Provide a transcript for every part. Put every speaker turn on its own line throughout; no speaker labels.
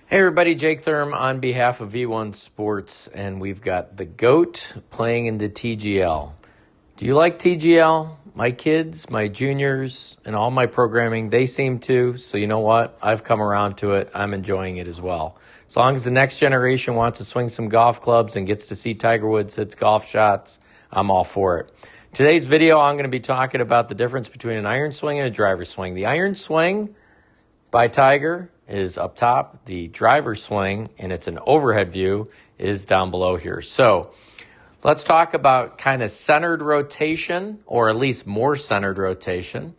Hey everybody, Jake Thurm on behalf of V1 Sports, and we've got the GOAT playing in the TGL. Do you like TGL? My kids, my juniors, and all my programming, they seem to, so you know what? I've come around to it. I'm enjoying it as well. As long as the next generation wants to swing some golf clubs and gets to see Tiger Woods hit golf shots, I'm all for it. Today's video, I'm going to be talking about the difference between an iron swing and a driver swing. The iron swing by Tiger is up top. The driver swing, and it's an overhead view, is down below here. So let's talk about kind of centered rotation, or at least more centered rotation,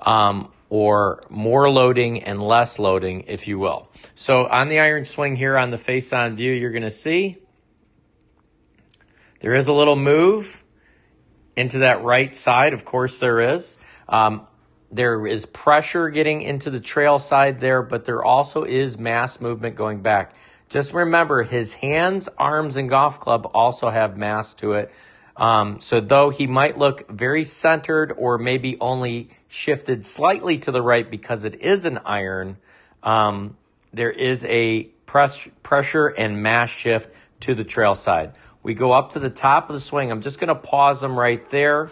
or more loading and less loading, if you will. So on the iron swing here on the face-on view, you're going to see there is a little move into that right side. Of course there is. There is pressure getting into the trail side there, but there also is mass movement going back. Just remember, his hands, arms, and golf club also have mass to it. So though he might look very centered or maybe only shifted slightly to the right because it is an iron, there is a pressure and mass shift to the trail side. We go up to the top of the swing. I'm just going to pause them right there.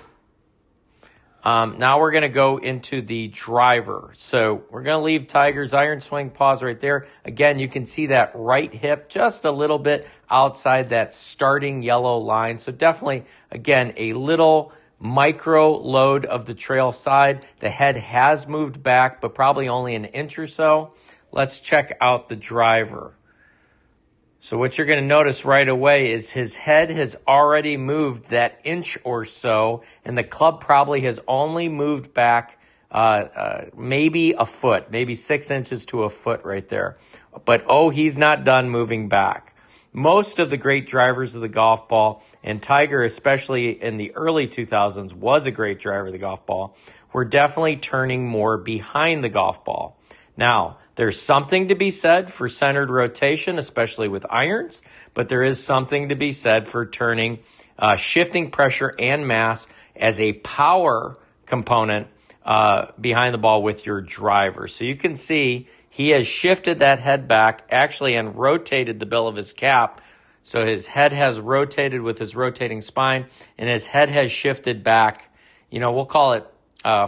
Now we're going to go into the driver. So we're going to leave Tiger's iron swing, pause right there. Again, you can see that right hip just a little bit outside that starting yellow line. So definitely, again, a little micro load of the trail side. The head has moved back, but probably only an inch or so. Let's check out the driver. So what you're going to notice right away is his head has already moved that inch or so, and the club probably has only moved back maybe a foot, maybe 6 inches to a foot right there. But, he's not done moving back. Most of the great drivers of the golf ball, and Tiger, especially in the early 2000s, was a great driver of the golf ball, were definitely turning more behind the golf ball. Now, there's something to be said for centered rotation, especially with irons, but there is something to be said for turning, shifting pressure and mass as a power component behind the ball with your driver. So you can see he has shifted that head back actually and rotated the bill of his cap. So his head has rotated with his rotating spine, and his head has shifted back. We'll call it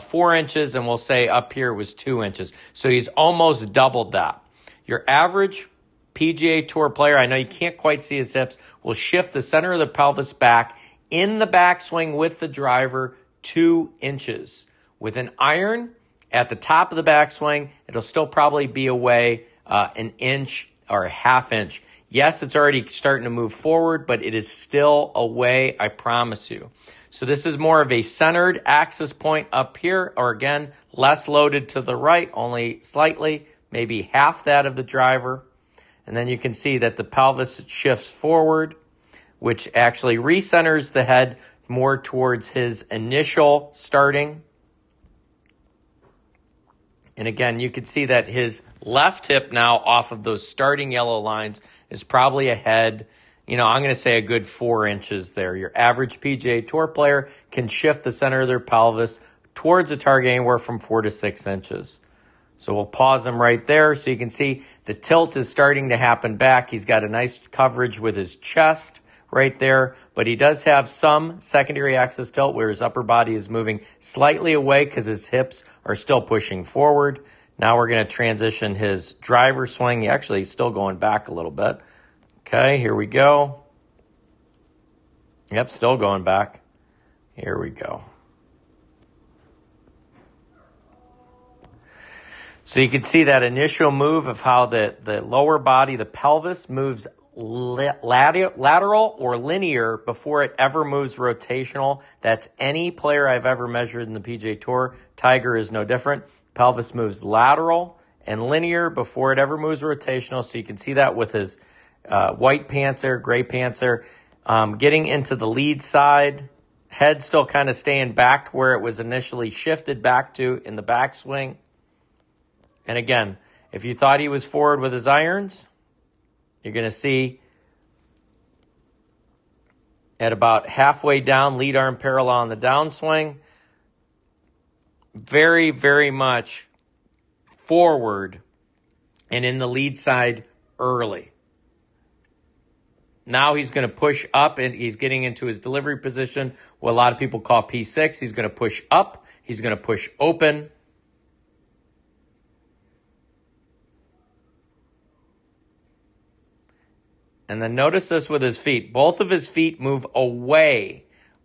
4 inches, and we'll say up here was 2 inches. So he's almost doubled that. Your average PGA Tour player, I know you can't quite see his hips, will shift the center of the pelvis back in the backswing with the driver 2 inches. With an iron at the top of the backswing, it'll still probably be away an inch or a half inch. Yes, it's already starting to move forward, but it is still away, I promise you. So this is more of a centered axis point up here, or again, less loaded to the right, only slightly, maybe half that of the driver. And then you can see that the pelvis shifts forward, which actually recenters the head more towards his initial starting. And again, you can see that his left hip now off of those starting yellow lines is probably ahead. I'm going to say a good 4 inches there. Your average PGA Tour player can shift the center of their pelvis towards the target anywhere from 4 to 6 inches. So we'll pause them right there so you can see the tilt is starting to happen back. He's got a nice coverage with his chest right there, but he does have some secondary axis tilt where his upper body is moving slightly away because his hips are still pushing forward. Now we're going to transition his driver swing. He's still going back a little bit. Okay, here we go. Yep, still going back. Here we go. So you can see that initial move of how the lower body, the pelvis, moves lateral or linear before it ever moves rotational. That's any player I've ever measured in the PGA Tour. Tiger is no different. Pelvis moves lateral and linear before it ever moves rotational. So you can see that with his white pants there, gray pants there. Getting into the lead side, head still kind of staying back to where it was initially shifted back to in the backswing. And again, if you thought he was forward with his irons, you're going to see at about halfway down, lead arm parallel on the downswing, very, very much forward and in the lead side early. Now he's going to push up, and he's getting into his delivery position, what a lot of people call P6. He's going to push up. He's going to push open. And then notice this with his feet. Both of his feet move away.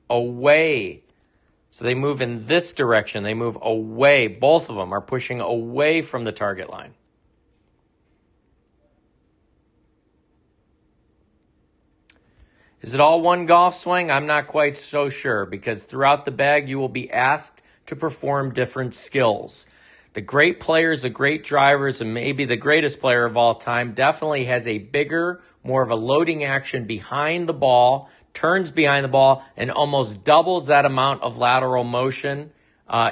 So they move in this direction. They move away. Both of them are pushing away from the target line. Is it all one golf swing? I'm not quite so sure, because throughout the bag you will be asked to perform different skills. The great players, the great drivers, and maybe the greatest player of all time definitely has a bigger, more of a loading action behind the ball, turns behind the ball, and almost doubles that amount of lateral motion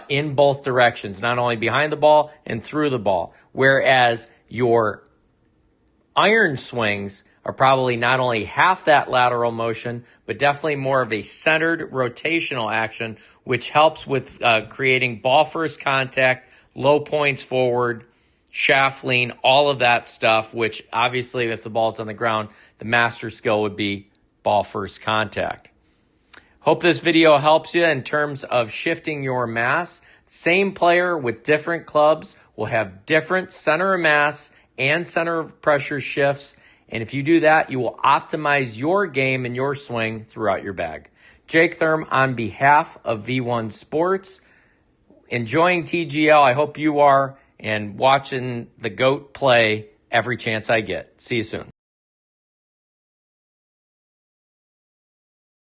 in both directions, not only behind the ball and through the ball. Whereas your iron swings are probably not only half that lateral motion, but definitely more of a centered rotational action, which helps with creating ball first contact, low points forward, shaft lean, all of that stuff, which obviously if the ball's on the ground, the master skill would be ball first contact. Hope this video helps you in terms of shifting your mass. Same player with different clubs will have different center of mass and center of pressure shifts. And if you do that, you will optimize your game and your swing throughout your bag. Jake Thurm on behalf of V1 Sports. Enjoying TGL. I hope you are, and watching the GOAT play every chance I get. See you soon.